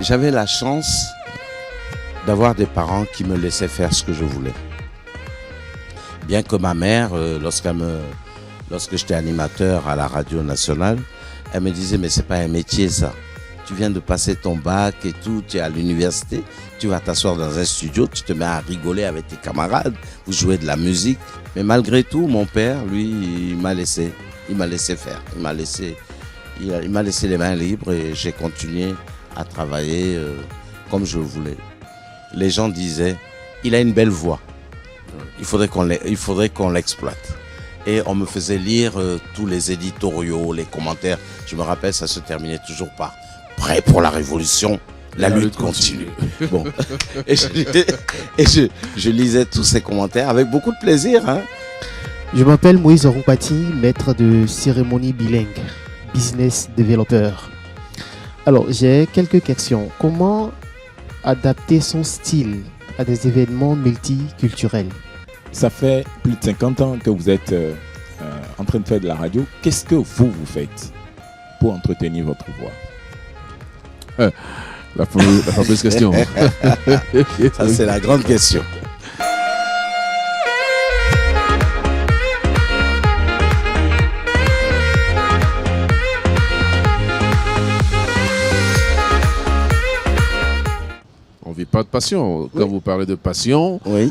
J'avais la chance d'avoir des parents qui me laissaient faire ce que je voulais. Bien que ma mère, lorsque j'étais animateur à la radio nationale, elle me disait, mais c'est pas un métier ça. Tu viens de passer ton bac et tout, tu es à l'université, tu vas t'asseoir dans un studio, tu te mets à rigoler avec tes camarades, vous jouez de la musique. Mais malgré tout, mon père, lui, il m'a laissé faire. Il m'a laissé les mains libres et j'ai continué à travailler comme je voulais. Les gens disaient, il a une belle voix, il faudrait qu'on l'exploite. Et on me faisait lire tous les éditoriaux, les commentaires. Je me rappelle, ça se terminait toujours par « Prêt pour la révolution, la lutte continue ». Bon. Et je lisais tous ces commentaires avec beaucoup de plaisir. Hein. Je m'appelle Moïse Roupati, maître de cérémonie bilingue, business développeur. Alors, j'ai quelques questions. Comment adapter son style à des événements multiculturels? Ça fait plus de 50 ans que vous êtes en train de faire de la radio. Qu'est-ce que vous faites pour entretenir votre voix? La fameuse question. Ça, c'est la grande question. On ne vit pas de passion. Quand vous parlez de passion, Oui.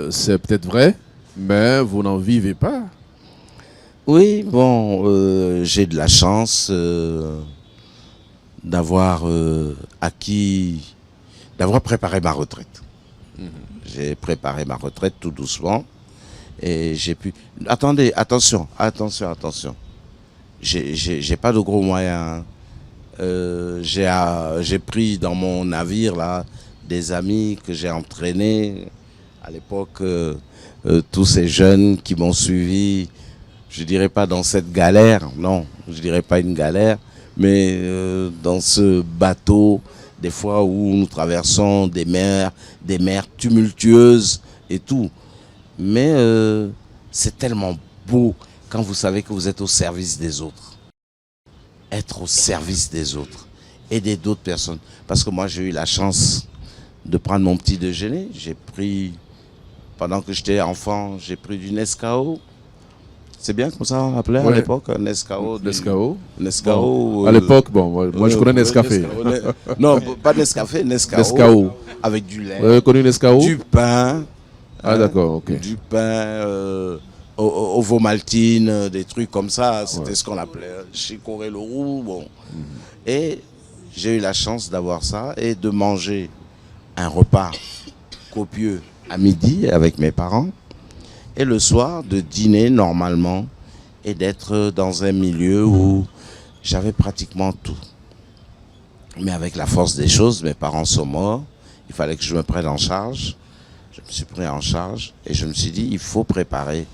C'est peut-être vrai, mais vous n'en vivez pas. Oui, bon, j'ai de la chance d'avoir préparé ma retraite. J'ai préparé ma retraite tout doucement et j'ai pu... Attendez, attention. J'ai pas de gros moyens. J'ai pris dans mon navire là des amis que j'ai entraînés à l'époque, tous ces jeunes qui m'ont suivi. Je dirais pas dans cette galère, non, je dirais pas une galère, mais dans ce bateau, des fois où nous traversons des mers tumultueuses et tout. Mais c'est tellement beau quand vous savez que vous êtes au service des autres. Être au service des autres, aider d'autres personnes. Parce que moi, j'ai eu la chance de prendre mon petit déjeuner. J'ai pris, pendant que j'étais enfant, j'ai pris du Nescao. C'est bien comme ça on appelait à l'époque, Nescao. Nescao. Nescao. À l'époque, bon, moi je connais Nescafé. Non, pas Nescafé, Nescao. Nescao. Avec du lait. Vous avez connu Nescao? Du pain. Ah d'accord, ok. Du pain, ovomaltine, des trucs comme ça. C'était ce qu'on appelait chicorée le roux. Bon. Et j'ai eu la chance d'avoir ça et de manger un repas copieux à midi avec mes parents. Et le soir, de dîner normalement et d'être dans un milieu où j'avais pratiquement tout. Mais avec la force des choses, mes parents sont morts. Il fallait que je me prenne en charge. Je me suis pris en charge et je me suis dit, il faut préparer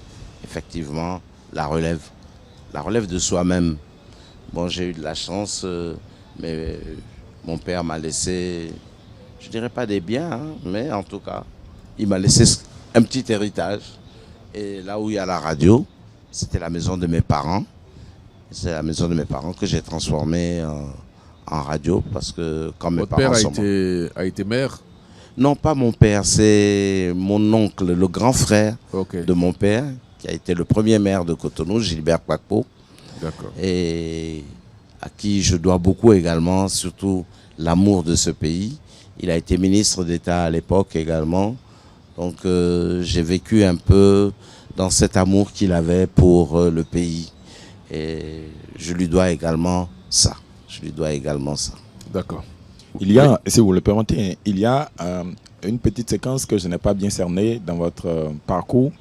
effectivement la relève de soi-même. Bon, j'ai eu de la chance, mais mon père m'a laissé, je dirais pas des biens, hein, mais en tout cas, il m'a laissé un petit héritage. Et là où il y a la radio, c'était la maison de mes parents. C'est la maison de mes parents que j'ai transformée en radio parce que quand mes parents sont morts. Votre père a été maire? Non, pas mon père, c'est mon oncle, le grand frère de mon père, qui a été le premier maire de Cotonou, Gilbert Kpakpo. D'accord. Et à qui je dois beaucoup également, surtout l'amour de ce pays. Il a été ministre d'État à l'époque également. Donc j'ai vécu un peu dans cet amour qu'il avait pour le pays. Et je lui dois également ça. D'accord. Il y a, si vous le permettez, il y a une petite séquence que je n'ai pas bien cernée dans votre parcours.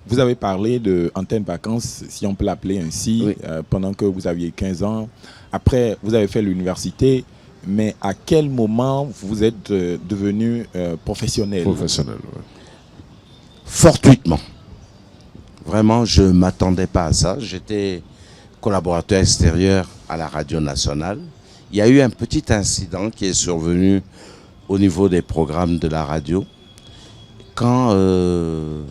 Vous avez parlé de antenne vacances, si on peut l'appeler ainsi, oui. Pendant que vous aviez 15 ans. Après, vous avez fait l'université. Mais à quel moment vous êtes devenu professionnel? Professionnel, oui. Fortuitement. Vraiment, je ne m'attendais pas à ça. J'étais collaborateur extérieur à la radio nationale. Il y a eu un petit incident qui est survenu au niveau des programmes de la radio. Quand le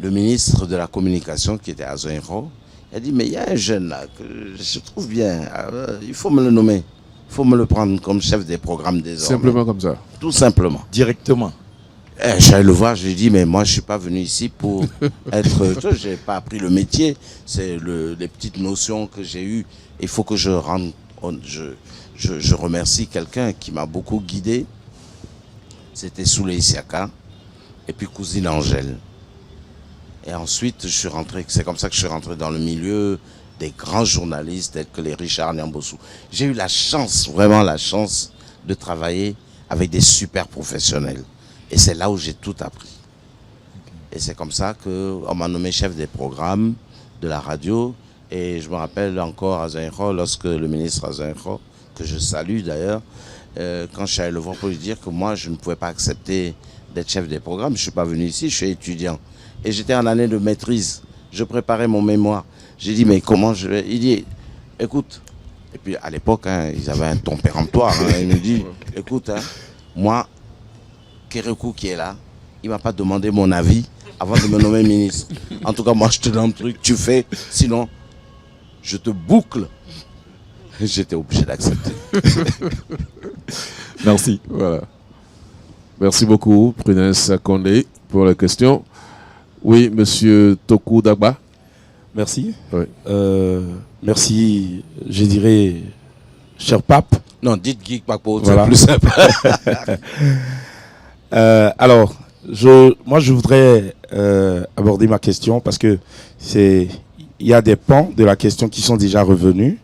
ministre de la communication, qui était à Zoinro, il a dit, mais il y a un jeune là que je trouve bien, il faut me le nommer. il faut me le prendre comme chef des programmes désormais. Simplement comme ça. Tout simplement. Directement. J'allais le voir, je lui ai dit, mais moi je ne suis pas venu ici pour être... Je n'ai pas appris le métier, c'est les petites notions que j'ai eues. Il faut que je rende... Je remercie quelqu'un qui m'a beaucoup guidé. C'était Souley Isiaka et puis cousine Angèle. Et ensuite, je suis rentré, c'est comme ça que je suis rentré dans le milieu des grands journalistes tels que les Richard Niambossou. J'ai eu la chance, vraiment la chance de travailler avec des super professionnels. Et c'est là où j'ai tout appris. Et c'est comme ça qu'on m'a nommé chef des programmes de la radio. Et je me rappelle encore à Zainro, lorsque le ministre Azainro, que je salue d'ailleurs, quand je suis allé le voir pour lui dire que moi, je ne pouvais pas accepter d'être chef des programmes. Je ne suis pas venu ici, je suis étudiant. Et j'étais en année de maîtrise. Je préparais mon mémoire. J'ai dit, mais comment je vais... Il dit, écoute. Et puis à l'époque, hein, ils avaient un ton péremptoire. Hein. Il me dit, écoute, hein, moi, Kérékou qui est là, il ne m'a pas demandé mon avis avant de me nommer ministre. En tout cas, moi, je te donne un truc, tu fais. Sinon, je te boucle. J'étais obligé d'accepter. Merci. Voilà. Merci beaucoup, Prudence Condé, pour la question. Oui, monsieur Toku Dagba. Merci. Oui. Merci, je dirais, cher pape. Non, dites Guy Kpakpo, Voilà. c'est plus simple. Alors, moi, je voudrais aborder ma question parce que il y a des pans de la question qui sont déjà revenus.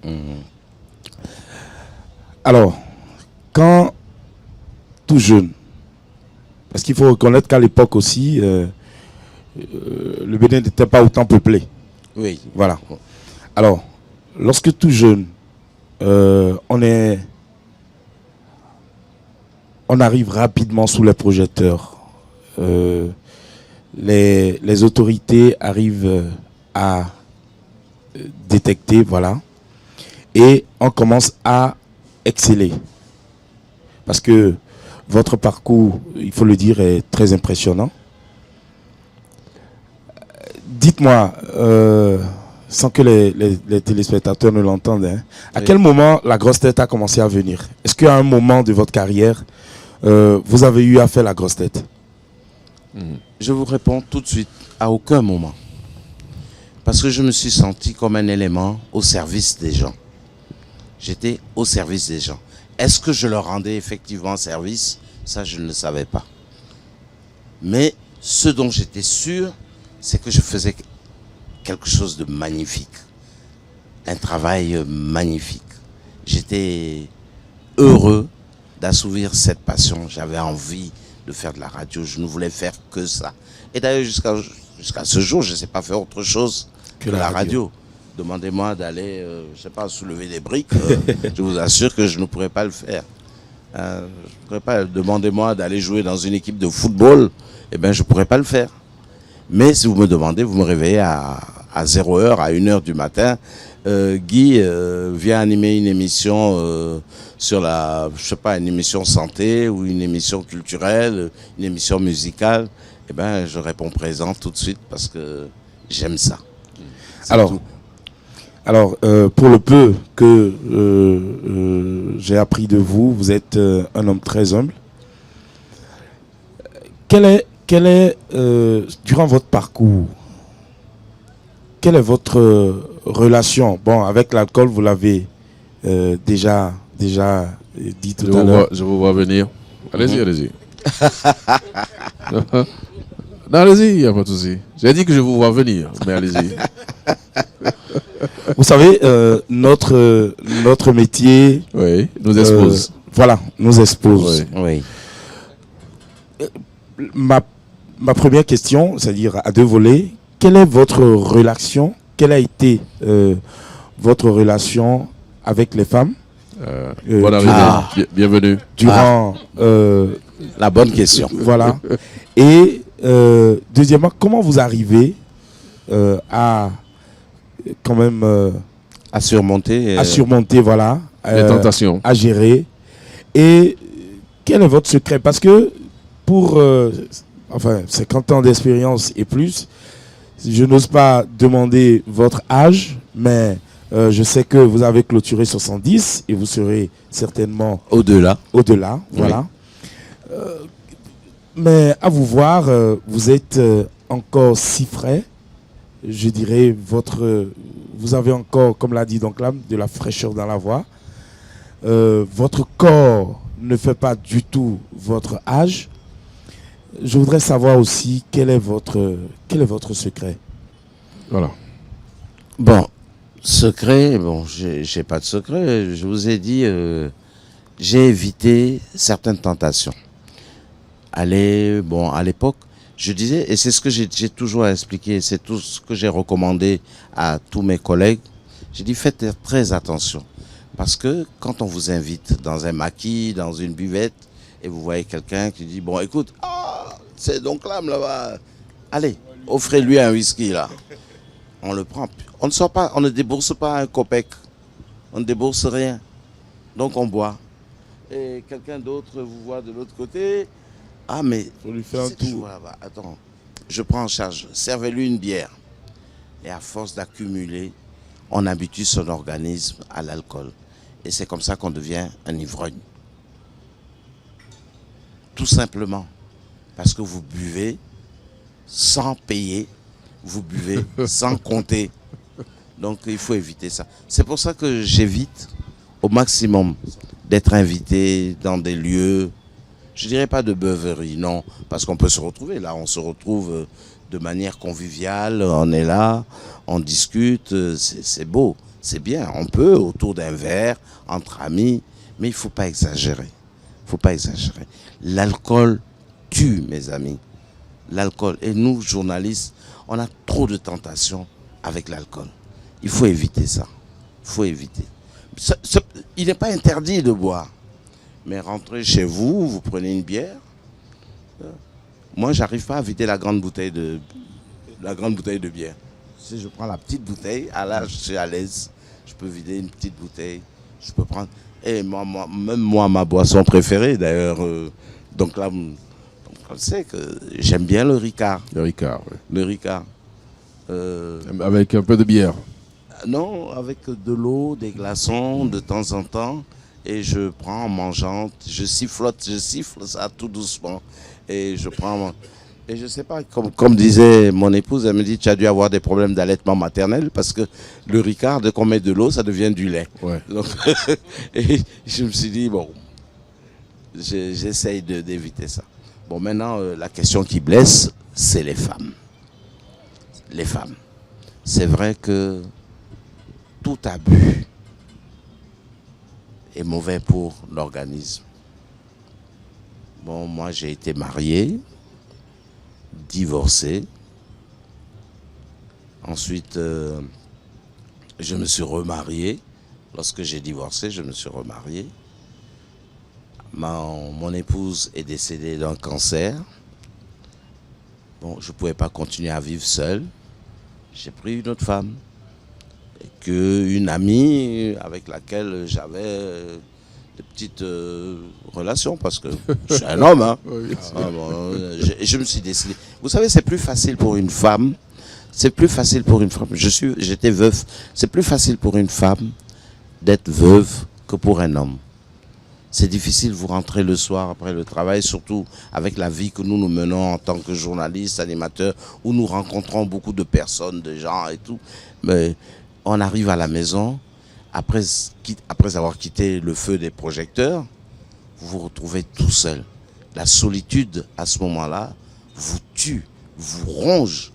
Alors, quand tout jeune, parce qu'il faut reconnaître qu'à l'époque aussi, le Bénin n'était pas autant peuplé. Oui. Voilà. Alors, lorsque tout jeune, on arrive rapidement sous les projecteurs. Les autorités arrivent à détecter, voilà. Et on commence à exceller. Parce que votre parcours, il faut le dire, est très impressionnant. Dites-moi, sans que les téléspectateurs ne l'entendent, hein, à quel moment la grosse tête a commencé à venir? Est-ce qu'à un moment de votre carrière, vous avez eu à faire la grosse tête? Je vous réponds tout de suite, à aucun moment. Parce que je me suis senti comme un élément au service des gens. J'étais au service des gens. Est-ce que je leur rendais effectivement service? Ça, je ne le savais pas. Mais ce dont j'étais sûr, c'est que je faisais quelque chose de magnifique. Un travail magnifique. J'étais heureux d'assouvir cette passion. J'avais envie de faire de la radio. Je ne voulais faire que ça. Et d'ailleurs, jusqu'à ce jour, je ne sais pas faire autre chose que la radio. Demandez-moi d'aller, je ne sais pas, soulever des briques. Je vous assure que je ne pourrais pas le faire. Demandez-moi d'aller jouer dans une équipe de football. Eh bien, je ne pourrais pas le faire. Mais si vous me demandez, vous me réveillez à 0h, à 1h du matin. Guy vient animer une émission sur une émission santé ou une émission culturelle, une émission musicale. Eh bien, je réponds présent tout de suite parce que j'aime ça. Alors, pour le peu que j'ai appris de vous, vous êtes un homme très humble. Quel est durant votre parcours, quelle est votre relation? Bon, avec l'alcool, vous l'avez déjà dit tout à l'heure. Je vous vois venir. Allez-y, allez-y. Non, allez-y, il n'y a pas de souci. J'ai dit que je vous vois venir, mais allez-y. Vous savez, notre métier... Oui, nous expose. Voilà, nous expose. Oui. Ma première question, c'est-à-dire à deux volets, quelle est votre relation? Quelle a été votre relation avec les femmes? Bonne arrivée, bienvenue. Durant... La bonne question. Voilà. Et deuxièmement, comment vous arrivez à quand même... à surmonter. à surmonter, voilà. Les tentations. À gérer. Et quel est votre secret? Parce que pour 50 ans d'expérience et plus, je n'ose pas demander votre âge, mais Je sais que vous avez clôturé 70 et vous serez certainement Au-delà. au-delà. Voilà. Mais à vous voir, vous êtes encore si frais. Je dirais, vous avez encore, comme l'a dit donc là, de la fraîcheur dans la voix. Votre corps ne fait pas du tout votre âge. Je voudrais savoir aussi quel est votre secret. Voilà. Bon, secret, bon, j'ai pas de secret. Je vous ai dit, j'ai évité certaines tentations. À l'époque, je disais, et c'est ce que j'ai toujours expliqué, c'est tout ce que j'ai recommandé à tous mes collègues. J'ai dit, faites très attention. Parce que quand on vous invite dans un maquis, dans une buvette, et vous voyez quelqu'un qui dit, bon, écoute, c'est donc là-bas, allez, offrez-lui un whisky là. On le prend. On ne sort pas, on ne débourse pas un copec. On ne débourse rien. Donc on boit. Et quelqu'un d'autre vous voit de l'autre côté. Ah mais Faut lui faire un tour. Attends, je prends en charge. Servez-lui une bière. Et à force d'accumuler, on habitue son organisme à l'alcool. Et c'est comme ça qu'on devient un ivrogne. Tout simplement. Parce que vous buvez sans payer. Vous buvez sans compter. Donc il faut éviter ça. C'est pour ça que j'évite au maximum d'être invité dans des lieux, je dirais pas de beuverie, non, parce qu'on peut se retrouver là, on se retrouve de manière conviviale, on est là, on discute, c'est beau, c'est bien, on peut autour d'un verre, entre amis, mais il faut pas exagérer. Faut pas exagérer. L'alcool tue, mes amis. L'alcool, et nous journalistes, on a trop de tentations avec l'alcool. Il faut éviter ça. Il faut éviter. Il n'est pas interdit de boire. Mais rentrez chez vous, vous prenez une bière. Moi, j'arrive pas à vider la grande bouteille de bière. Si je prends la petite bouteille, là, je suis à l'aise. Je peux vider une petite bouteille. Je peux prendre. Et même moi, ma boisson préférée, d'ailleurs. Donc là, on sait que j'aime bien le Ricard. Le Ricard, oui. Le Ricard. Avec un peu de bière. Non, avec de l'eau, des glaçons de temps en temps. Et je prends en mangeant, je siffle ça tout doucement. Et je prends. Et je sais pas, comme disait mon épouse, elle me dit, tu as dû avoir des problèmes d'allaitement maternel parce que le Ricard, dès qu'on met de l'eau, ça devient du lait. Ouais. Donc, et je me suis dit, bon, j'essaye d'éviter ça. Bon, maintenant, la question qui blesse, c'est les femmes. Les femmes. C'est vrai que tout abus est mauvais pour l'organisme. Bon, moi, j'ai été marié, divorcé. Ensuite, je me suis remarié. Lorsque j'ai divorcé, je me suis remarié. Mon épouse est décédée d'un cancer. Bon, je ne pouvais pas continuer à vivre seul. J'ai pris une autre femme. Une amie avec laquelle j'avais des petites relations, parce que je suis un homme. Hein. Oui, Je me suis décidé. Vous savez, c'est plus facile pour une femme. C'est plus facile pour une femme. J'étais veuf. C'est plus facile pour une femme d'être veuve que pour un homme. C'est difficile, vous rentrez le soir après le travail, surtout avec la vie que nous menons en tant que journalistes, animateurs, où nous rencontrons beaucoup de personnes, de gens et tout. Mais on arrive à la maison, après avoir quitté le feu des projecteurs, vous vous retrouvez tout seul. La solitude, à ce moment-là, vous tue, vous ronge.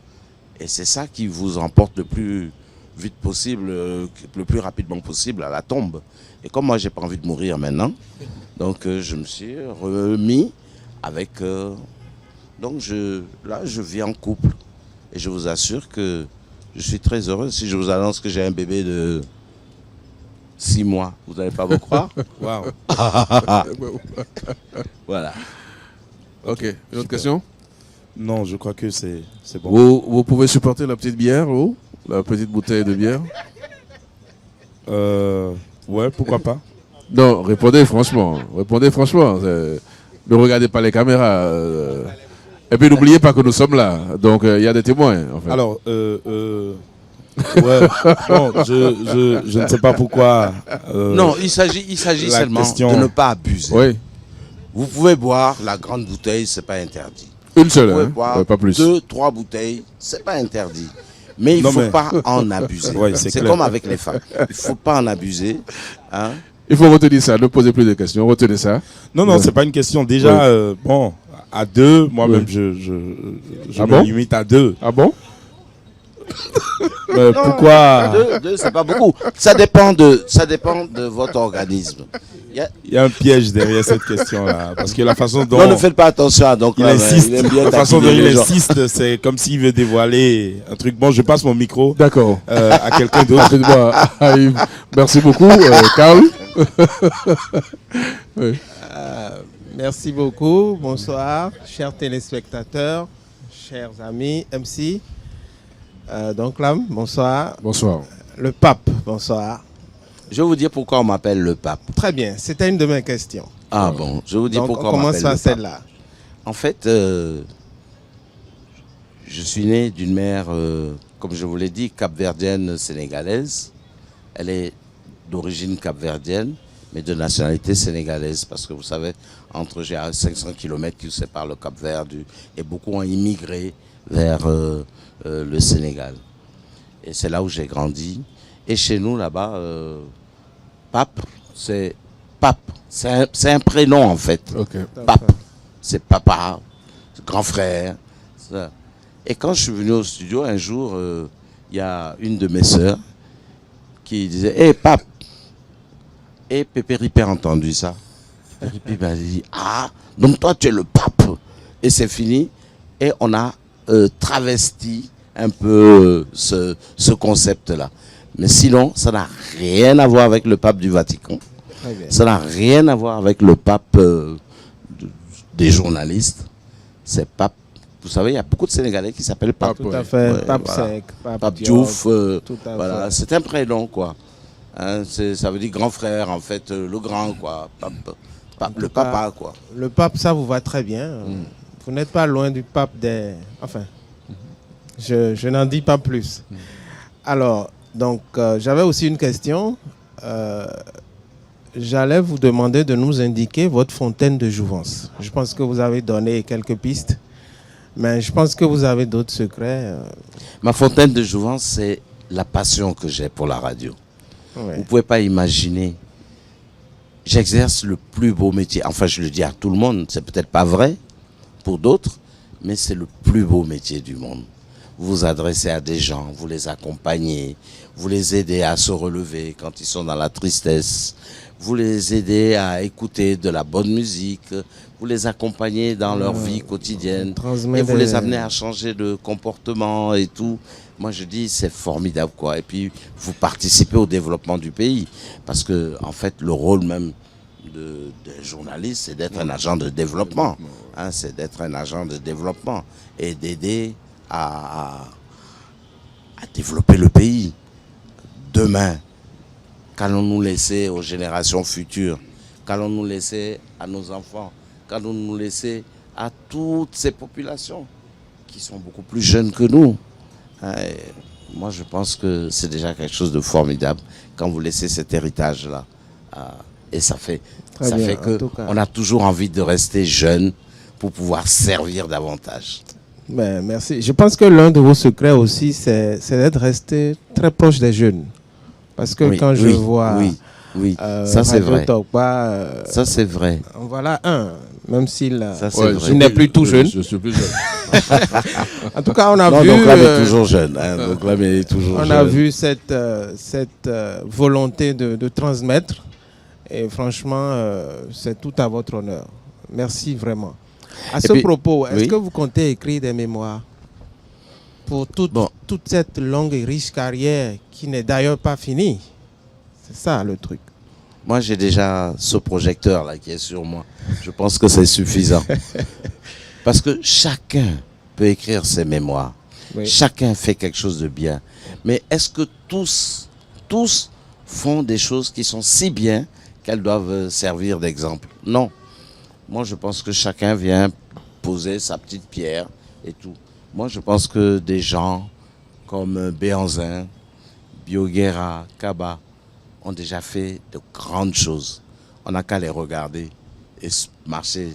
Et c'est ça qui vous emporte le plus vite possible, le plus rapidement possible à la tombe. Et comme moi, j'ai pas envie de mourir maintenant, donc je me suis remis avec... donc là, je vis en couple. Et je vous assure que je suis très heureux. Si je vous annonce que j'ai un bébé de 6 mois, vous n'allez pas me croire? Waouh. Voilà. Ok, une autre question? Non, je crois que c'est bon. Vous pouvez supporter la petite bière, la petite bouteille de bière? Ouais, pourquoi pas. Non, répondez franchement. Répondez franchement. Ne regardez pas les caméras. Et puis n'oubliez pas que nous sommes là. Donc il y a des témoins. En fait. Alors, Ouais, bon, je ne sais pas pourquoi. Non, il s'agit la seulement question- de ne pas abuser. Oui. Vous pouvez boire la grande bouteille, c'est pas interdit. Une Vous seule, pouvez hein, boire pas plus. 2, 3 bouteilles, c'est pas interdit. Mais il ne Non, faut mais- pas en abuser. Ouais, c'est c'est clair. comme avec les femmes. Il ne faut pas en abuser. Hein. Il faut retenir ça, ne posez plus de questions, retenez ça. Non, Ouais. c'est pas une question. Déjà, bon, à deux, moi-même, je Ah me bon limite à deux. Ah bon? Pourquoi Deux, c'est pas beaucoup. Ça dépend de votre organisme. il y a un piège derrière cette question-là? Parce que la façon dont Non, ne faites pas attention. Donc, il là, insiste, il aime bien la façon dont taquiner il les gens. insiste, c'est comme s'il veut dévoiler un truc. Bon, je passe mon micro D'accord. à quelqu'un d'autre. Rapidement, Aïe. Merci beaucoup, Karl. Oui. Merci beaucoup. Bonsoir, chers téléspectateurs, chers amis, MC. Donc là, bonsoir. Bonsoir. Le pape, bonsoir. Je vais vous dire pourquoi on m'appelle le pape. Très bien, c'était une de mes questions. Ah bon, je vais vous dire Donc pourquoi on on commence m'appelle par le pape. celle-là. En fait, je suis né d'une mère, comme je vous l'ai dit, capverdienne sénégalaise. Elle est d'origine capverdienne, mais de nationalité sénégalaise. Parce que vous savez, entre 500 km qui séparent le Cap-Vert et beaucoup ont immigré vers le Sénégal. Et c'est là où j'ai grandi. Et chez nous, là-bas, pape, c'est pape. C'est un prénom, en fait. Ok. Pape, c'est papa, c'est grand frère. Ça. Et quand je suis venu au studio, un jour, il y a une de mes sœurs qui disait « Hé, pape !» Et Pépé Ripé a entendu ça. Pépé Ripé m'a dit « Ah, donc toi, tu es le pape !» Et c'est fini. Et on a travesti un peu ce concept-là. Mais sinon, ça n'a rien à voir avec le pape du Vatican. Très bien. Ça n'a rien à voir avec le pape des journalistes. C'est pape. Vous savez, il y a beaucoup de Sénégalais qui s'appellent pape. Tout à fait. Ouais, Pape voilà. Sec, Pape Diop. Diouf. Tout à Voilà, fait. c'est un prénom, quoi. Hein, ça veut dire grand frère, en fait, le grand, quoi. Le tout cas, papa, quoi. Le pape, ça vous va très bien. Vous n'êtes pas loin du pape des... Enfin, je n'en dis pas plus. Alors, donc, j'avais aussi une question. J'allais vous demander de nous indiquer votre fontaine de jouvence. Je pense que vous avez donné quelques pistes, mais je pense que vous avez d'autres secrets. Ma fontaine de jouvence, c'est la passion que j'ai pour la radio. Ouais. Vous ne pouvez pas imaginer. J'exerce le plus beau métier. Enfin, je le dis à tout le monde. C'est peut-être pas vrai pour d'autres, mais c'est le plus beau métier du monde. Vous vous adressez à des gens, vous les accompagnez, vous les aidez à se relever quand ils sont dans la tristesse, vous les aidez à écouter de la bonne musique, vous les accompagnez dans leur vie quotidienne et vous les amenez à changer de comportement et tout. Moi, je dis, c'est formidable, quoi. Et puis, vous participez au développement du pays. Parce que, en fait, le rôle même des journalistes, c'est d'être un agent de développement. Hein, c'est d'être un agent de développement et d'aider à développer le pays. Demain, qu'allons-nous laisser aux générations futures? Qu'allons-nous laisser à nos enfants? Qu'allons-nous laisser à toutes ces populations qui sont beaucoup plus jeunes que nous? Et moi, je pense que c'est déjà quelque chose de formidable quand vous laissez cet héritage-là. Et ça fait qu'on a toujours envie de rester jeune pour pouvoir servir davantage. Ben, merci. Je pense que l'un de vos secrets aussi, c'est d'être resté très proche des jeunes. Parce que quand je vois... Oui, ça c'est vrai. Ça c'est vrai. Voilà un, même s'il n'est plus tout jeune. Je suis plus jeune. En tout cas, on a vu... Donc là, il est toujours jeune. Hein, donc là, il est toujours on jeune. a vu cette volonté de transmettre. Et franchement, c'est tout à votre honneur. Merci vraiment. À ce propos, est-ce que vous comptez écrire des mémoires pour toute cette longue et riche carrière qui n'est d'ailleurs pas finie? C'est ça le truc. Moi, j'ai déjà ce projecteur-là qui est sur moi. Je pense que c'est suffisant. Parce que chacun peut écrire ses mémoires. Oui. Chacun fait quelque chose de bien. Mais est-ce que tous font des choses qui sont si bien qu'elles doivent servir d'exemple? Non. Moi, je pense que chacun vient poser sa petite pierre et tout. Moi, je pense que des gens comme Béhanzin, Bioguera, Kaba ont déjà fait de grandes choses. On n'a qu'à les regarder et marcher.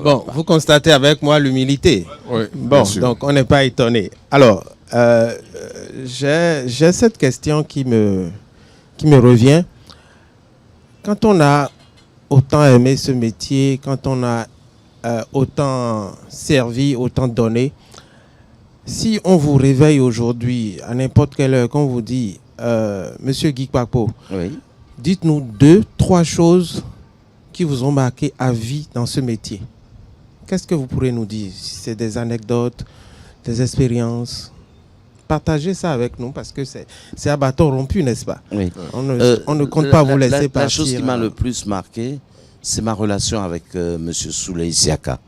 Bon, vous constatez avec moi l'humilité. Oui, Bon, donc on n'est pas étonné. Alors, j'ai cette question qui me revient. Quand on a autant aimé ce métier, quand on a autant servi, autant donné, si on vous réveille aujourd'hui, à n'importe quelle heure, qu'on vous dit, Monsieur Guy Kpakpo, Oui. dites-nous 2, 3 choses qui vous ont marqué à vie dans ce métier. Qu'est-ce que vous pourrez nous dire? Si c'est des anecdotes, des expériences, partagez ça avec nous parce que c'est à bâton rompu, n'est-ce pas? Oui. On ne compte pas vous laisser partir. La chose qui m'a le plus marqué, c'est ma relation avec Monsieur Souley Siaka,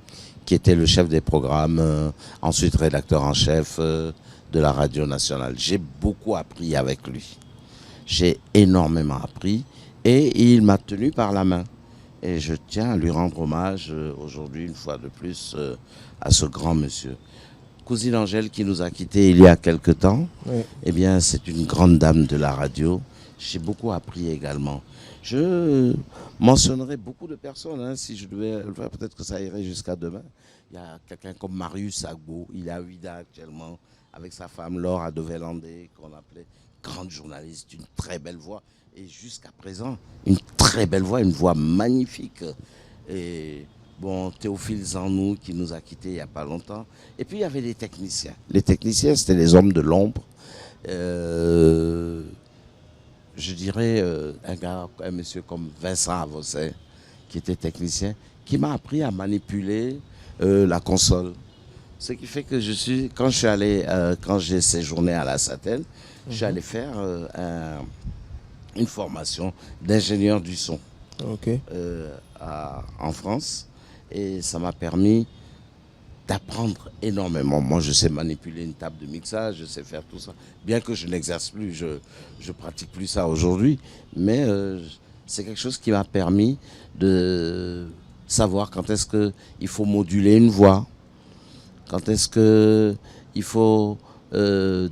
qui était le chef des programmes, ensuite rédacteur en chef de la Radio Nationale. J'ai beaucoup appris avec lui. J'ai énormément appris et il m'a tenu par la main. Et je tiens à lui rendre hommage aujourd'hui, une fois de plus, à ce grand monsieur. Cousine Angèle, qui nous a quittés il y a quelque temps, Oui. eh bien, c'est une grande dame de la radio. J'ai beaucoup appris également. Je mentionnerai beaucoup de personnes, hein, si je devais le faire, peut-être que ça irait jusqu'à demain. Il y a quelqu'un comme Marius Agbo, il est à Ouida actuellement, avec sa femme Laure Adovelandé, qu'on appelait grande journaliste, une très belle voix. Et jusqu'à présent, une très belle voix, une voix magnifique. Et bon, Théophile Zanou qui nous a quittés il n'y a pas longtemps. Et puis il y avait les techniciens. Les techniciens, c'était les hommes de l'ombre. Je dirais un monsieur comme Vincent Avosset, qui était technicien, qui m'a appris à manipuler la console. Ce qui fait que quand j'ai séjourné à la Satelle, je suis allé faire une formation d'ingénieur du son en France. Et ça m'a permis d'apprendre énormément. Moi, je sais manipuler une table de mixage, je sais faire tout ça. Bien que je n'exerce plus, je pratique plus ça aujourd'hui. Mais c'est quelque chose qui m'a permis de savoir quand est-ce qu'il faut moduler une voix, quand est-ce qu'il faut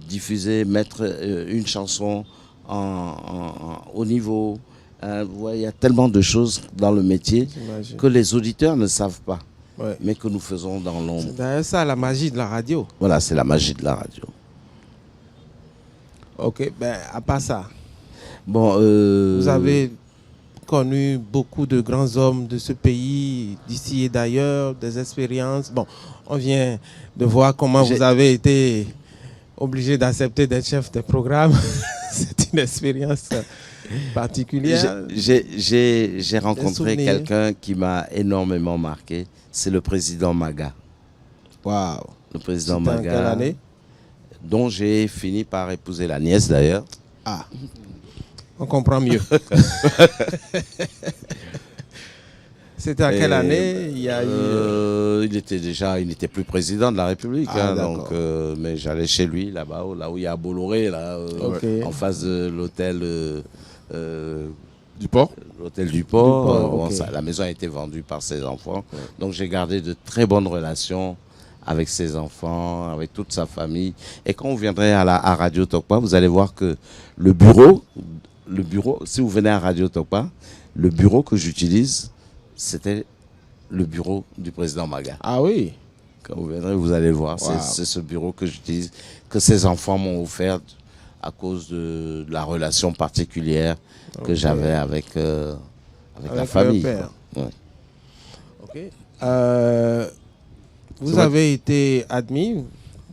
diffuser, mettre une chanson au niveau. Il y a tellement de choses dans le métier que les auditeurs ne savent pas, mais que nous faisons dans l'ombre. C'est d'ailleurs ça la magie de la radio. Voilà, c'est la magie de la radio. Ok, à part ça, bon, vous avez connu beaucoup de grands hommes de ce pays, d'ici et d'ailleurs, des expériences. Bon, on vient de voir comment vous avez été obligé d'accepter d'être chef de programme. C'est une expérience particulière. J'ai rencontré quelqu'un qui m'a énormément marqué. C'est le président Maga. Waouh. Le président Maga. En quelle année? Dont j'ai fini par épouser la nièce d'ailleurs. Ah, on comprend mieux. C'était à quelle année? Il n'était plus président de la République. Donc, mais j'allais chez lui, là-bas, là où il y a Bolloré, en face de l'hôtel du port. L'hôtel du port. La maison a été vendue par ses enfants. Ouais. Donc j'ai gardé de très bonnes relations avec ses enfants, avec toute sa famille. Et quand vous viendrez à Radio Tokpa, vous allez voir que le bureau, si vous venez à Radio Tokpa, le bureau que j'utilise, c'était le bureau du président Maga. Ah oui. Quand vous viendrez, vous allez le voir. Wow. C'est ce bureau que j'utilise, que ses enfants m'ont offert à cause de la relation particulière que j'avais avec la famille. Père. Vous avez été admis,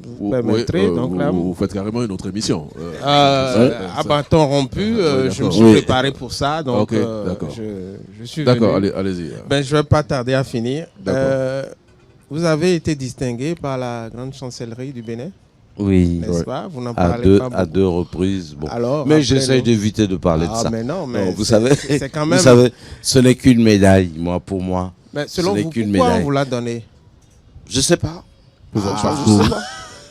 vous permettrez, donc là, vous faites carrément une autre émission. À bâton rompu, je me suis préparé pour ça, donc je suis venu. D'accord, allez-y. Je ne vais pas tarder à finir. Vous avez été distingué par la grande chancellerie du Bénin? Oui. N'est-ce pas? Vous n'en parlez pas beaucoup. À 2 reprises. Bon. Alors, mais j'essaie d'éviter de parler de ça. Mais non, mais vous savez, c'est quand même... vous savez, ce n'est qu'une médaille, pour moi. Mais selon vous, pourquoi on vous l'a donné? Je ne sais pas. Pour votre parcours.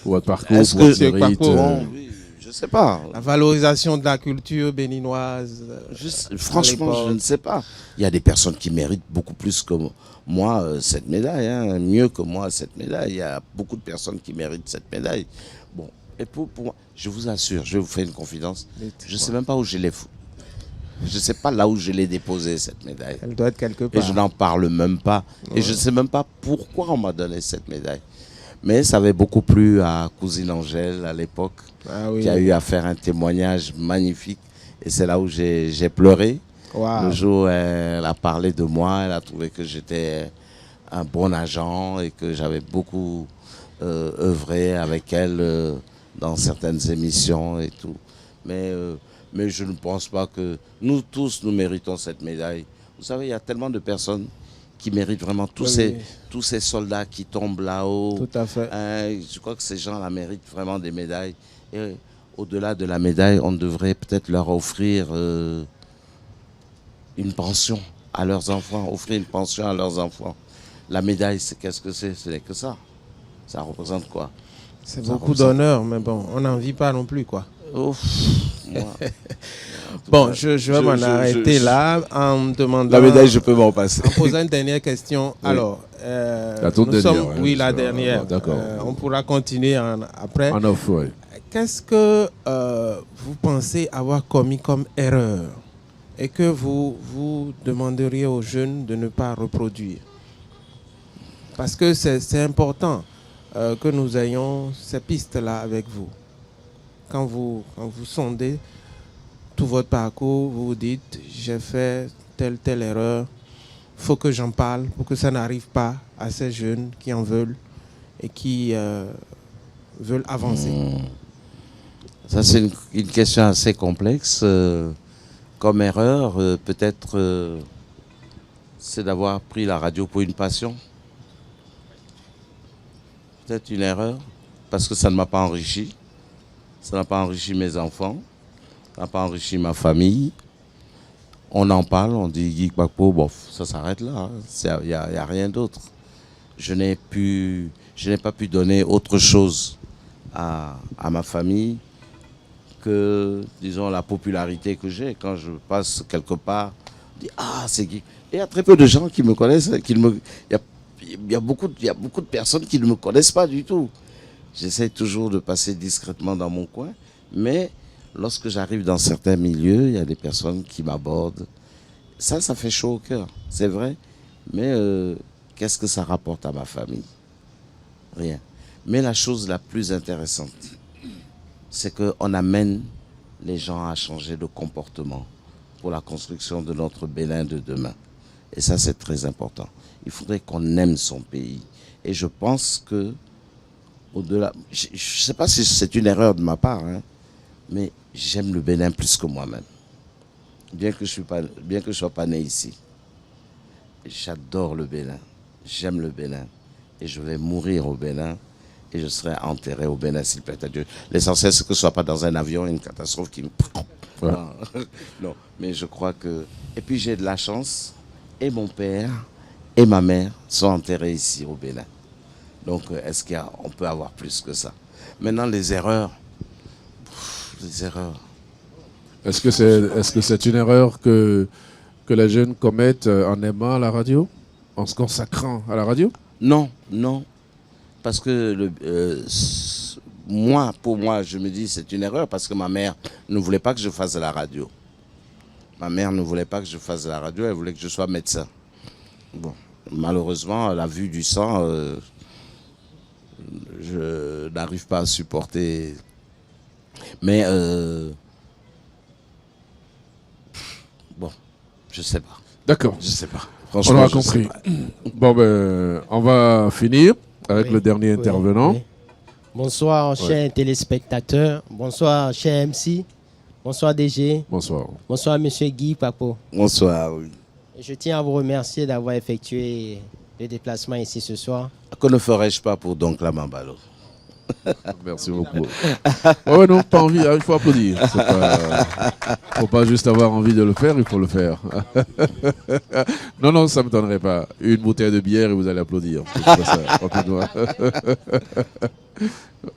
Pour votre parcours, est-ce pour votre mérite. Je ne sais pas. La valorisation de la culture béninoise. Franchement, je ne sais pas. Il y a des personnes qui méritent beaucoup plus que moi cette médaille, mieux que moi cette médaille. Il y a beaucoup de personnes qui méritent cette médaille. Bon, Et pour moi, je vous assure, je vais vous faire une confidence. Je ne sais même pas où je l'ai foutu. Je ne sais pas là où je l'ai déposée, cette médaille. Elle doit être quelque part. Et je n'en parle même pas. Ouais. Et je ne sais même pas pourquoi on m'a donné cette médaille. Mais ça avait beaucoup plu à cousine Angèle à l'époque, qui a eu à faire un témoignage magnifique. Et c'est là où j'ai pleuré. Le jour où elle a parlé de moi, elle a trouvé que j'étais un bon agent et que j'avais beaucoup œuvré avec elle dans certaines émissions et tout. Mais je ne pense pas que nous tous, nous méritons cette médaille. Vous savez, il y a tellement de personnes qui méritent vraiment tous ces soldats qui tombent là-haut. Tout à fait. Je crois que ces gens-là méritent vraiment des médailles. Et au-delà de la médaille, on devrait peut-être leur offrir une pension à leurs enfants, offrir une pension à leurs enfants. La médaille, qu'est-ce que c'est? Ce n'est que ça. Ça représente quoi? C'est beaucoup d'honneur, mais bon, on n'en vit pas non plus, quoi. Ouf, bon, je vais m'en arrêter là en demandant... La médaille, je peux m'en passer. En posant une dernière question. Oui. Alors, la toute dernière. Oui, la dernière. D'accord. On pourra continuer après. En off, oui. Qu'est-ce que vous pensez avoir commis comme erreur et que vous demanderiez aux jeunes de ne pas reproduire? Parce que c'est important que nous ayons ces pistes-là avec vous. Quand vous sondez tout votre parcours, vous vous dites, j'ai fait telle erreur, il faut que j'en parle pour que ça n'arrive pas à ces jeunes qui en veulent et qui veulent avancer. Ça, c'est une question assez complexe. Comme erreur, peut-être, c'est d'avoir pris la radio pour une passion. Peut-être une erreur, parce que ça ne m'a pas enrichi. Ça n'a pas enrichi mes enfants. Ça n'a pas enrichi ma famille. On en parle, on dit Guy Kpakpo, bof, ça s'arrête là. Il n'y a rien d'autre. Je n'ai pas pu donner autre chose à ma famille que, disons, la popularité que j'ai. Quand je passe quelque part, je dis, ah, c'est Guy. Et il y a très peu de gens qui me connaissent. Il y a beaucoup de personnes qui ne me connaissent pas du tout. J'essaie toujours de passer discrètement dans mon coin, mais lorsque j'arrive dans certains milieux, il y a des personnes qui m'abordent. Ça fait chaud au cœur, c'est vrai, mais qu'est-ce que ça rapporte à ma famille? Rien. Mais la chose la plus intéressante, c'est qu'on amène les gens à changer de comportement pour la construction de notre Bénin de demain. Et ça, c'est très important. Il faudrait qu'on aime son pays. Et je pense que, au-delà, je ne sais pas si c'est une erreur de ma part, hein, mais j'aime le Bénin plus que moi-même. Bien que je ne sois pas né ici. J'adore le Bénin. J'aime le Bénin. Et je vais mourir au Bénin. Et je serai enterré au Bénin, s'il plaît à Dieu. L'essentiel, c'est que ce ne soit pas dans un avion, une catastrophe qui me... Ouais. Non, mais je crois que... Et puis j'ai de la chance. Et mon père et ma mère sont enterrés ici, au Bénin. Donc, est-ce qu'on peut avoir plus que ça? Maintenant, les erreurs. Est-ce que c'est une erreur que les jeunes commettent en aimant la radio? En se consacrant à la radio? Non. Parce que pour moi, je me dis c'est une erreur parce que ma mère ne voulait pas que je fasse de la radio. Ma mère ne voulait pas que je fasse de la radio, elle voulait que je sois médecin. Bon, malheureusement, à la vue du sang, je n'arrive pas à supporter. Mais bon, je sais pas. D'accord. Je sais pas. Franchement, on aura compris. Bon, ben, on va finir avec le dernier intervenant. Oui. Bonsoir, chers téléspectateurs. Bonsoir, cher MC. Bonsoir, DG. Bonsoir. Bonsoir, monsieur Guy Kpakpo. Bonsoir, oui. Je tiens à vous remercier d'avoir effectué le déplacement ici ce soir. Que ne ferais-je pas pour Don Clamambalo? Merci beaucoup. Oh non, pas envie, il faut applaudir. Faut pas juste avoir envie de le faire, il faut le faire. Non, ça ne m'étonnerait pas. Une bouteille de bière et vous allez applaudir.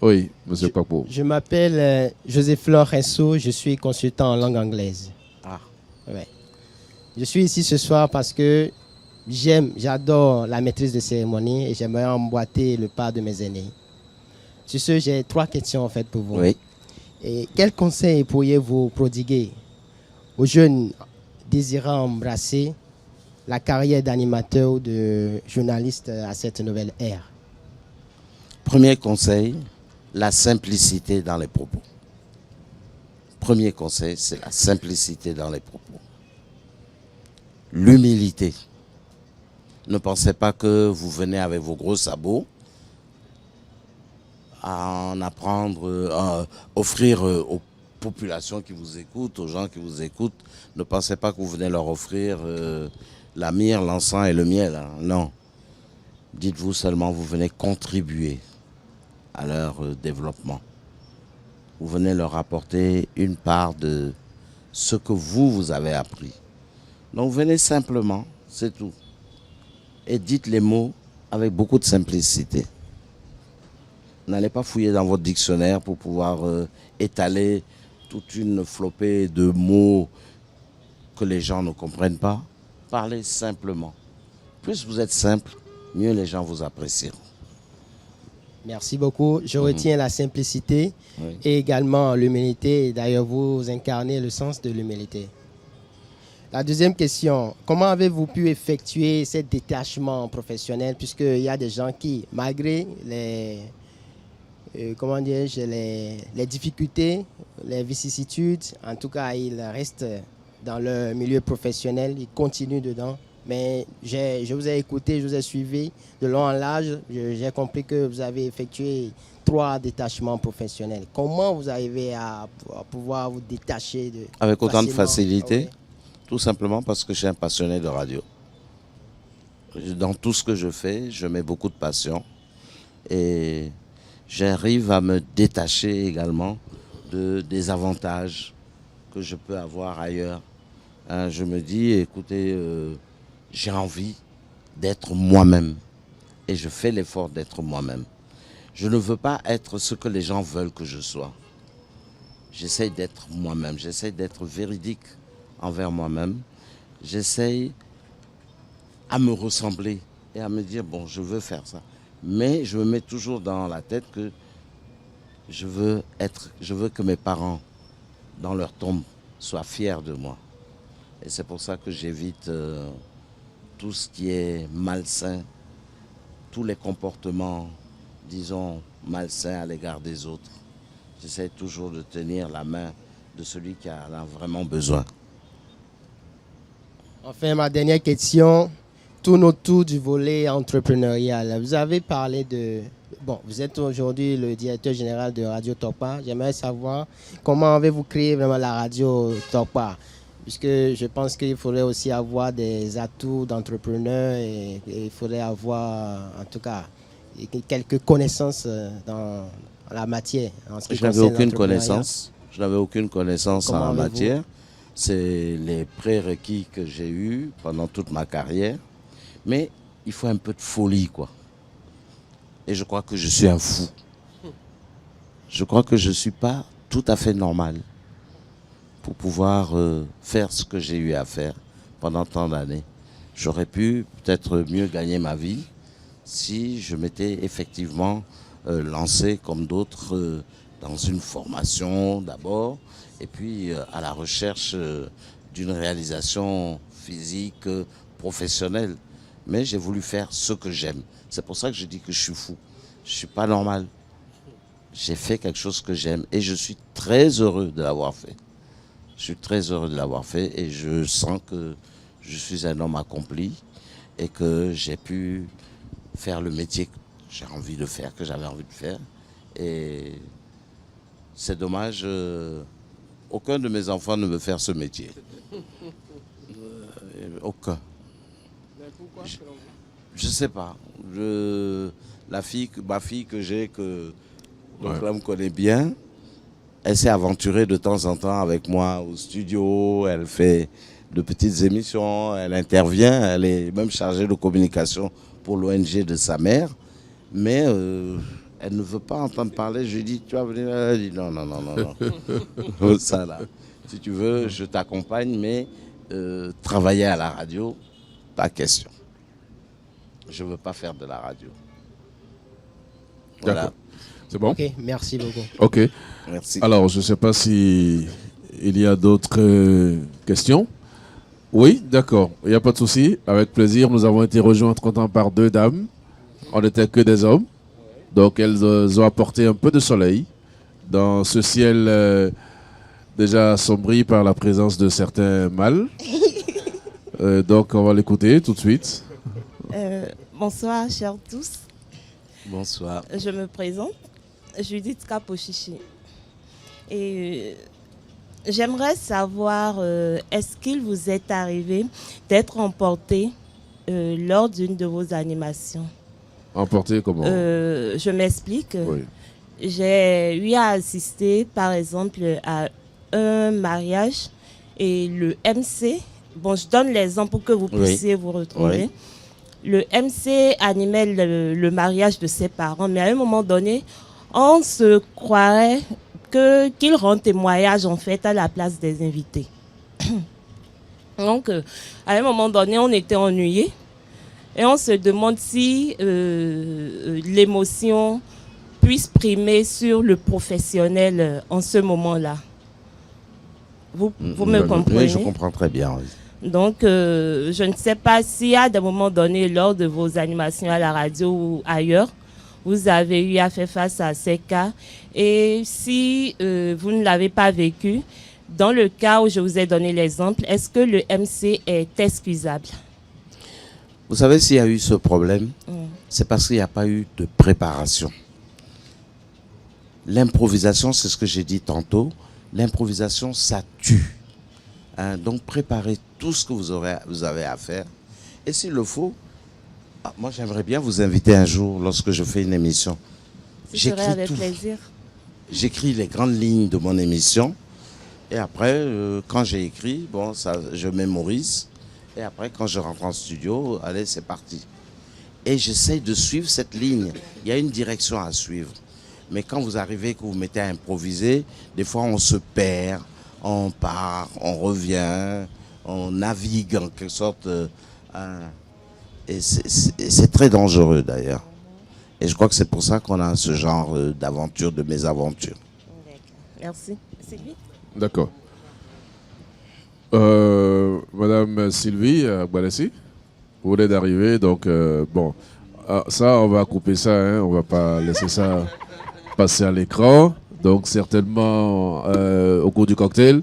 Oui, monsieur Kpakpo. Je m'appelle Joseph Lorenzo, je suis consultant en langue anglaise. Ah. Ouais. Je suis ici ce soir parce que j'adore la maîtrise de cérémonie et j'aimerais emboîter le pas de mes aînés. Sur ce, j'ai 3 questions en fait pour vous. Oui. Et quels conseils pourriez-vous prodiguer aux jeunes désirant embrasser la carrière d'animateur ou de journaliste à cette nouvelle ère? Premier conseil, la simplicité dans les propos. Premier conseil, c'est la simplicité dans les propos. L'humilité. Ne pensez pas que vous venez avec vos gros sabots à en apprendre, à offrir aux populations qui vous écoutent, aux gens qui vous écoutent. Ne pensez pas que vous venez leur offrir la myrrhe, l'encens et le miel. Hein. Non. Dites-vous seulement, vous venez contribuer à leur développement. Vous venez leur apporter une part de ce que vous avez appris. Donc venez simplement, c'est tout. Et dites les mots avec beaucoup de simplicité. N'allez pas fouiller dans votre dictionnaire pour pouvoir étaler toute une flopée de mots que les gens ne comprennent pas. Parlez simplement. Plus vous êtes simple, mieux les gens vous apprécieront. Merci beaucoup. Je retiens la simplicité et également l'humilité. D'ailleurs, vous incarnez le sens de l'humilité. La deuxième question, comment avez-vous pu effectuer ce détachement professionnel, puisqu'il y a des gens qui, malgré les difficultés, les vicissitudes, en tout cas, ils restent dans le milieu professionnel, ils continuent dedans. Mais je vous ai écouté, je vous ai suivi de long en large. J'ai compris que vous avez effectué 3 détachements professionnels. Comment vous arrivez à pouvoir vous détacher avec autant de facilité? Oui. Tout simplement parce que je suis un passionné de radio. Dans tout ce que je fais, je mets beaucoup de passion. Et j'arrive à me détacher également des avantages que je peux avoir ailleurs. Hein, je me dis, écoutez, j'ai envie d'être moi-même. Et je fais l'effort d'être moi-même. Je ne veux pas être ce que les gens veulent que je sois. J'essaie d'être moi-même. J'essaie d'être véridique envers moi-même. J'essaie à me ressembler et à me dire, bon, je veux faire ça. Mais je me mets toujours dans la tête que je veux que mes parents, dans leur tombe, soient fiers de moi. Et c'est pour ça que j'évite tout ce qui est malsain, tous les comportements, disons, malsains à l'égard des autres. J'essaie toujours de tenir la main de celui qui en a vraiment besoin. Enfin, ma dernière question tourne autour du volet entrepreneurial. Vous avez parlé de... Bon, vous êtes aujourd'hui le directeur général de Radio Tokpa. J'aimerais savoir comment avez-vous créé vraiment la radio Tokpa, puisque je pense qu'il faudrait aussi avoir des atouts d'entrepreneur et il faudrait avoir, en tout cas, quelques connaissances dans la matière. Je n'avais aucune connaissance. Je n'avais aucune connaissance en la matière. C'est les prérequis que j'ai eus pendant toute ma carrière. Mais il faut un peu de folie, quoi. Et je crois que je suis un fou. Je crois que je ne suis pas tout à fait normal pour pouvoir faire ce que j'ai eu à faire pendant tant d'années. J'aurais pu peut-être mieux gagner ma vie si je m'étais effectivement lancé comme d'autres dans une formation d'abord, et puis à la recherche d'une réalisation physique professionnelle. Mais j'ai voulu faire ce que j'aime. C'est pour ça que je dis que je suis fou. Je ne suis pas normal. J'ai fait quelque chose que j'aime et je suis très heureux de l'avoir fait. Je suis très heureux de l'avoir fait et je sens que je suis un homme accompli et que j'ai pu faire le métier que j'ai envie de faire, que j'avais envie de faire. Et c'est dommage, aucun de mes enfants ne veut faire ce métier. Aucun. Mais pourquoi? Je ne sais pas. Ma fille que j'ai, que donc là me connaît bien, elle s'est aventurée de temps en temps avec moi au studio, elle fait de petites émissions, elle intervient, elle est même chargée de communication pour l'ONG de sa mère, mais elle ne veut pas entendre parler. Je lui dis, tu vas venir? Elle dit, non. Ça là, si tu veux, je t'accompagne, mais travailler à la radio, pas question. Je ne veux pas faire de la radio. Voilà. C'est bon? Ok, merci beaucoup. Ok. Merci. Alors, je ne sais pas si il y a d'autres questions. Oui, d'accord. Il n'y a pas de souci. Avec plaisir, nous avons été rejoints entre-temps par 2 dames. On n'était que des hommes. Donc, elles ont apporté un peu de soleil dans ce ciel déjà assombri par la présence de certains mâles. Donc, on va l'écouter tout de suite. Bonsoir, chers tous. Bonsoir. Je me présente, Judith Kapochichi. Et j'aimerais savoir, est-ce qu'il vous est arrivé d'être emporté lors d'une de vos animations? Emporté comment? Je m'explique. Oui. J'ai eu à assister, par exemple, à un mariage et le MC, bon, je donne l'exemple pour que vous puissiez vous retrouver. Oui. Le MC animait le mariage de ses parents, mais à un moment donné, on se croirait qu'il rend témoignage en fait à la place des invités. Donc, à un moment donné, on était ennuyés et on se demande si l'émotion puisse primer sur le professionnel en ce moment-là. Vous me comprenez? Oui, je comprends très bien. Oui. Donc, je ne sais pas si à des moments donnés, lors de vos animations à la radio ou ailleurs, vous avez eu à faire face à ces cas. Et si vous ne l'avez pas vécu, dans le cas où je vous ai donné l'exemple, est-ce que le MC est excusable? Vous savez, s'il y a eu ce problème, c'est parce qu'il n'y a pas eu de préparation. L'improvisation, c'est ce que j'ai dit tantôt, l'improvisation, ça tue. Donc, préparez tout ce que vous avez à faire. Et s'il le faut, moi, j'aimerais bien vous inviter un jour lorsque je fais une émission. Ce serait avec plaisir. J'écris les grandes lignes de mon émission. Et après, quand j'ai écrit, bon, je mémorise. Et après, quand je rentre en studio, allez, c'est parti. Et j'essaye de suivre cette ligne. Il y a une direction à suivre. Mais quand vous arrivez, que vous mettez à improviser, des fois, on se perd. On part, on revient, on navigue en quelque sorte. Et c'est très dangereux d'ailleurs. Et je crois que c'est pour ça qu'on a ce genre d'aventure, de mésaventure. Merci. Sylvie? D'accord. Madame Sylvie Gbalessi, vous venez d'arriver, donc bon, ça on va couper ça, hein, on va pas laisser ça passer à l'écran. Donc certainement au cours du cocktail,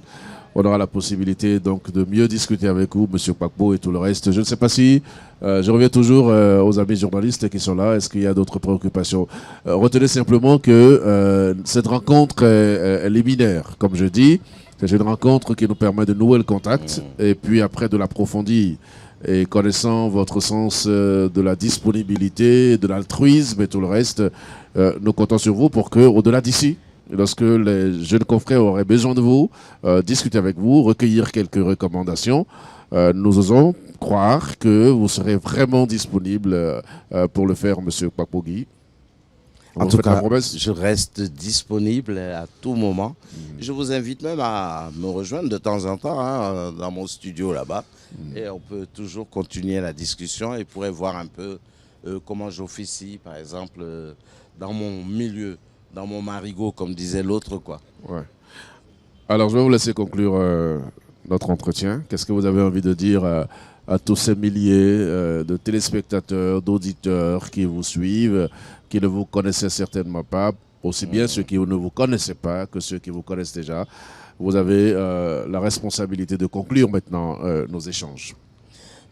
on aura la possibilité donc de mieux discuter avec vous, Monsieur Kpakpo et tout le reste. Je ne sais pas si je reviens toujours aux amis journalistes qui sont là. Est-ce qu'il y a d'autres préoccupations? Retenez simplement que cette rencontre est liminaire, comme je dis. C'est une rencontre qui nous permet de nouer le contact et puis après de l'approfondir. Et connaissant votre sens de la disponibilité, de l'altruisme et tout le reste, nous comptons sur vous pour que, au-delà d'ici, lorsque les jeunes confrères auraient besoin de vous, discuter avec vous, recueillir quelques recommandations, nous osons croire que vous serez vraiment disponible pour le faire, Monsieur Kpakpo Guy. En tout cas, je reste disponible à tout moment. Je vous invite même à me rejoindre de temps en temps dans mon studio là-bas. Et on peut toujours continuer la discussion et pourrait voir un peu comment j'officie, par exemple, dans mon milieu, dans mon marigot, comme disait l'autre, quoi. Ouais. Alors, je vais vous laisser conclure notre entretien. Qu'est-ce que vous avez envie de dire à tous ces milliers de téléspectateurs, d'auditeurs qui vous suivent, qui ne vous connaissaient certainement pas, aussi bien ceux qui ne vous connaissaient pas que ceux qui vous connaissent déjà? Vous avez la responsabilité de conclure maintenant nos échanges.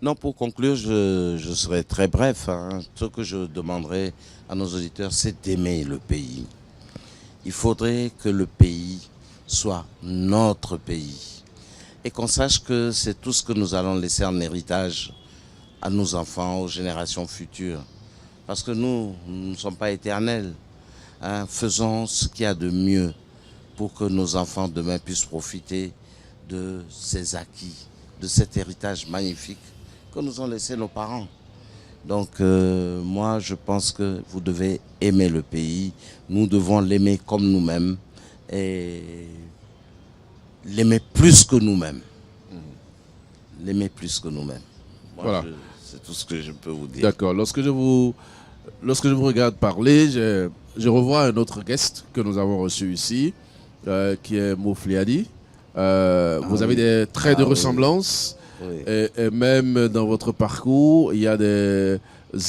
Non, pour conclure, je serai très bref. Ce que je demanderai à nos auditeurs, c'est d'aimer le pays. Il faudrait que le pays soit notre pays. Et qu'on sache que c'est tout ce que nous allons laisser en héritage à nos enfants, aux générations futures. Parce que nous ne sommes pas éternels. Faisons ce qu'il y a de mieux pour que nos enfants demain puissent profiter de ces acquis, de cet héritage magnifique que nous ont laissé nos parents. Donc moi je pense que vous devez aimer le pays, nous devons l'aimer comme nous-mêmes et l'aimer plus que nous-mêmes. L'aimer plus que nous-mêmes. Voilà. C'est tout ce que je peux vous dire. D'accord. Lorsque je vous regarde parler, j'ai je revois un autre guest que nous avons reçu ici, qui est Moufliadi. Vous avez des traits de ressemblance. Oui. Et même dans votre parcours, il y a des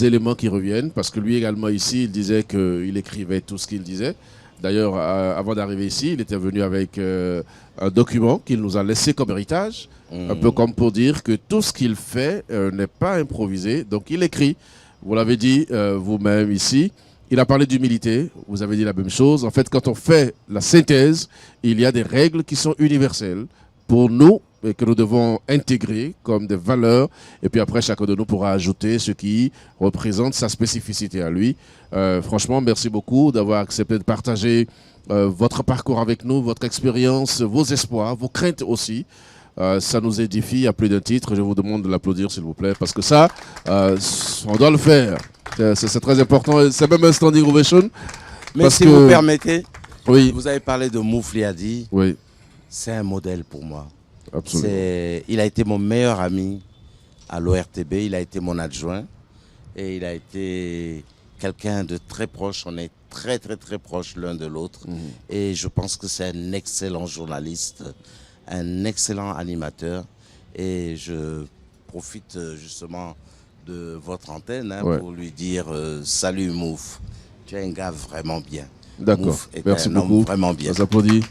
éléments qui reviennent, parce que lui également ici, il disait qu'il écrivait tout ce qu'il disait. D'ailleurs, avant d'arriver ici, il était venu avec un document qu'il nous a laissé comme héritage, un peu comme pour dire que tout ce qu'il fait n'est pas improvisé, donc il écrit. Vous l'avez dit vous-même ici. Il a parlé d'humilité, vous avez dit la même chose. En fait, quand on fait la synthèse, il y a des règles qui sont universelles pour nous et que nous devons intégrer comme des valeurs. Et puis après, chacun de nous pourra ajouter ce qui représente sa spécificité à lui. Franchement, merci beaucoup d'avoir accepté de partager votre parcours avec nous, votre expérience, vos espoirs, vos craintes aussi. Ça nous édifie à plus d'un titre. Je vous demande de l'applaudir, s'il vous plaît, parce que ça, on doit le faire. C'est très important. C'est même un standing ovation. Mais si vous permettez, oui. Vous avez parlé de Moufliadi. Oui. C'est un modèle pour moi. Absolument. Il a été mon meilleur ami à l'ORTB, il a été mon adjoint et il a été quelqu'un de très proche. On est très très très proches l'un de l'autre. Et je pense que c'est un excellent journaliste, un excellent animateur. Et je profite justement de votre antenne pour lui dire salut Mouf, tu es un gars vraiment bien. D'accord, merci beaucoup. Vraiment bien. On s'applaudit.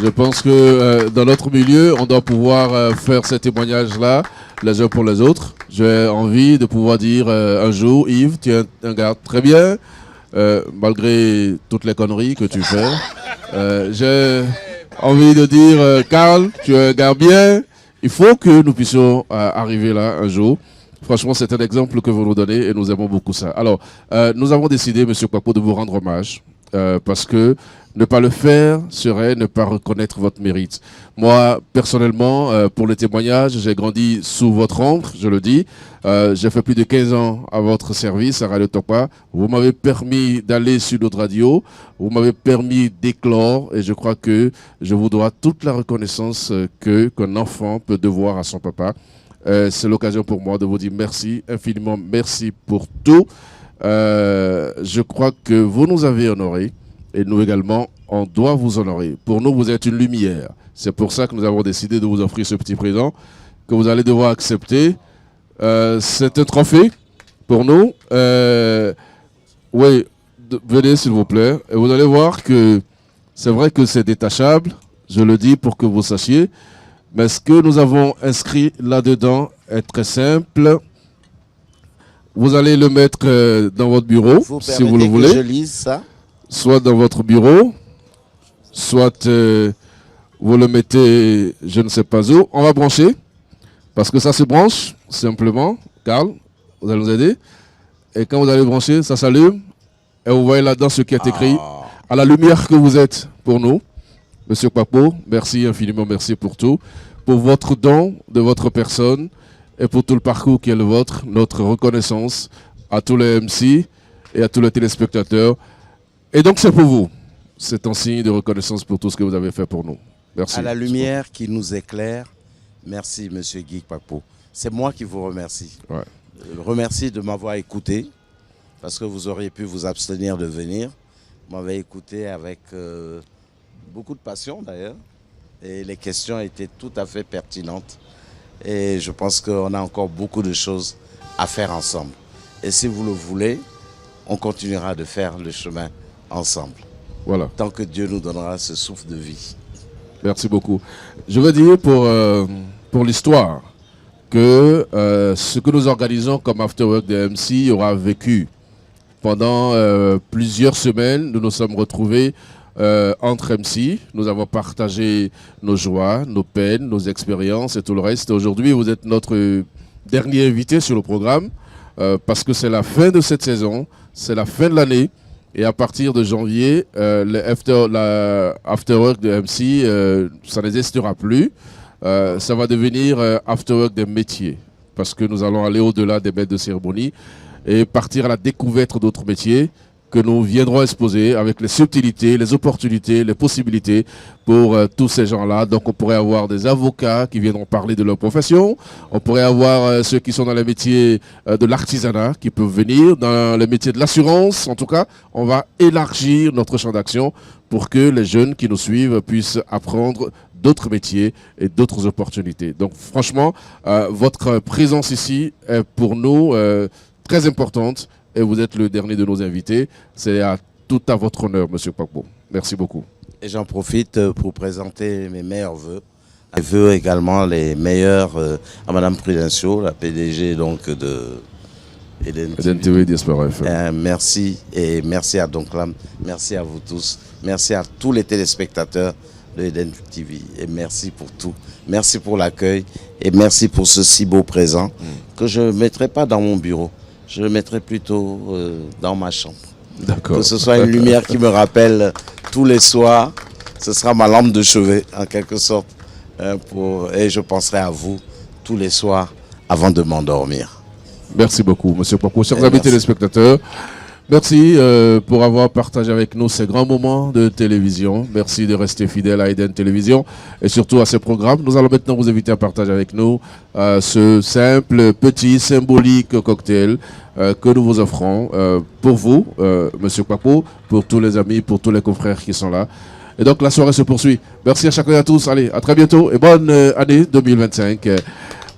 Je pense que dans notre milieu, on doit pouvoir faire ces témoignages-là les uns pour les autres. J'ai envie de pouvoir dire un jour, Yves, tu es un gars très bien, malgré toutes les conneries que tu fais. J'ai envie de dire, Karl, tu es un gars bien. Il faut que nous puissions arriver là un jour. Franchement, c'est un exemple que vous nous donnez et nous aimons beaucoup ça. Alors, nous avons décidé, M. Kouapo, de vous rendre hommage parce que ne pas le faire serait ne pas reconnaître votre mérite. Moi, personnellement, pour le témoignage, j'ai grandi sous votre ombre, je le dis. J'ai fait plus de 15 ans à votre service, à Radio Tokpa. Vous m'avez permis d'aller sur notre radio. Vous m'avez permis d'éclore. Et je crois que je vous dois toute la reconnaissance qu'un enfant peut devoir à son papa. C'est l'occasion pour moi de vous dire merci, infiniment merci pour tout. Je crois que vous nous avez honorés. Et nous également, on doit vous honorer. Pour nous, vous êtes une lumière. C'est pour ça que nous avons décidé de vous offrir ce petit présent que vous allez devoir accepter. C'est un trophée pour nous. Oui, venez s'il vous plaît. Et vous allez voir que c'est vrai que c'est détachable. Je le dis pour que vous sachiez. Mais ce que nous avons inscrit là-dedans est très simple. Vous allez le mettre dans votre bureau, si vous le voulez. Que je lise ça? Soit dans votre bureau, soit vous le mettez, je ne sais pas où. On va brancher, parce que ça se branche, simplement. Karl, vous allez nous aider. Et quand vous allez brancher, ça s'allume. Et vous voyez là-dedans ce qui est écrit. À la lumière que vous êtes pour nous. Monsieur Kouapo, merci infiniment, merci pour tout. Pour votre don de votre personne et pour tout le parcours qui est le vôtre. Notre reconnaissance à tous les MC et à tous les téléspectateurs. Et donc c'est pour vous. C'est un signe de reconnaissance pour tout ce que vous avez fait pour nous. Merci. À la lumière qui nous éclaire, merci Monsieur Guy Kouapo. C'est moi qui vous remercie. Ouais. Remercie de m'avoir écouté, parce que vous auriez pu vous abstenir de venir. Vous m'avez écouté avec beaucoup de passion d'ailleurs. Et les questions étaient tout à fait pertinentes. Et je pense qu'on a encore beaucoup de choses à faire ensemble. Et si vous le voulez, on continuera de faire le chemin ensemble. Voilà. Tant que Dieu nous donnera ce souffle de vie. Merci beaucoup. Je veux dire pour l'histoire que ce que nous organisons comme After Work de MC aura vécu pendant plusieurs semaines. Nous nous sommes retrouvés entre MC. Nous avons partagé nos joies, nos peines, nos expériences et tout le reste. Aujourd'hui, vous êtes notre dernier invité sur le programme parce que c'est la fin de cette saison, c'est la fin de l'année. Et à partir de janvier, la After Work de MC, ça n'existera plus. Ça va devenir After Work des métiers. Parce que nous allons aller au-delà des maîtres de cérémonie et partir à la découverte d'autres métiers. que nous viendrons exposer avec les subtilités, les opportunités, les possibilités pour tous ces gens-là. Donc on pourrait avoir des avocats qui viendront parler de leur profession, on pourrait avoir ceux qui sont dans les métiers de l'artisanat qui peuvent venir, dans les métiers de l'assurance. En tout cas, on va élargir notre champ d'action pour que les jeunes qui nous suivent puissent apprendre d'autres métiers et d'autres opportunités. Donc franchement, votre présence ici est pour nous très importante et vous êtes le dernier de nos invités. C'est tout à votre honneur, Monsieur Kpakpo. Merci beaucoup. Et j'en profite pour présenter mes meilleurs vœux. Les vœux également les meilleurs à Madame Prudencio, la PDG donc de Eden TV Diaspora FM. Merci et merci à Donclam, merci à vous tous, merci à tous les téléspectateurs de Eden TV et merci pour tout. Merci pour l'accueil et merci pour ce si beau présent que je ne mettrai pas dans mon bureau. Je le mettrai plutôt dans ma chambre. D'accord. Que ce soit une lumière qui me rappelle tous les soirs. Ce sera ma lampe de chevet, en quelque sorte. Et je penserai à vous tous les soirs avant de m'endormir. Merci beaucoup, Monsieur Kpakpo. Chers amis téléspectateurs, merci pour avoir partagé avec nous ces grands moments de télévision. Merci de rester fidèle à Eden Télévision et surtout à ces programmes. Nous allons maintenant vous inviter à partager avec nous ce simple, petit, symbolique cocktail que nous vous offrons pour vous, Monsieur Kpakpo, pour tous les amis, pour tous les confrères qui sont là. Et donc la soirée se poursuit. Merci à chacun et à tous. Allez, à très bientôt et bonne année 2025.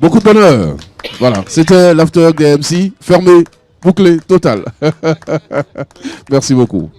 Beaucoup de bonheur. Voilà, c'était l'After DMC, fermé, bouclé, total. Merci beaucoup.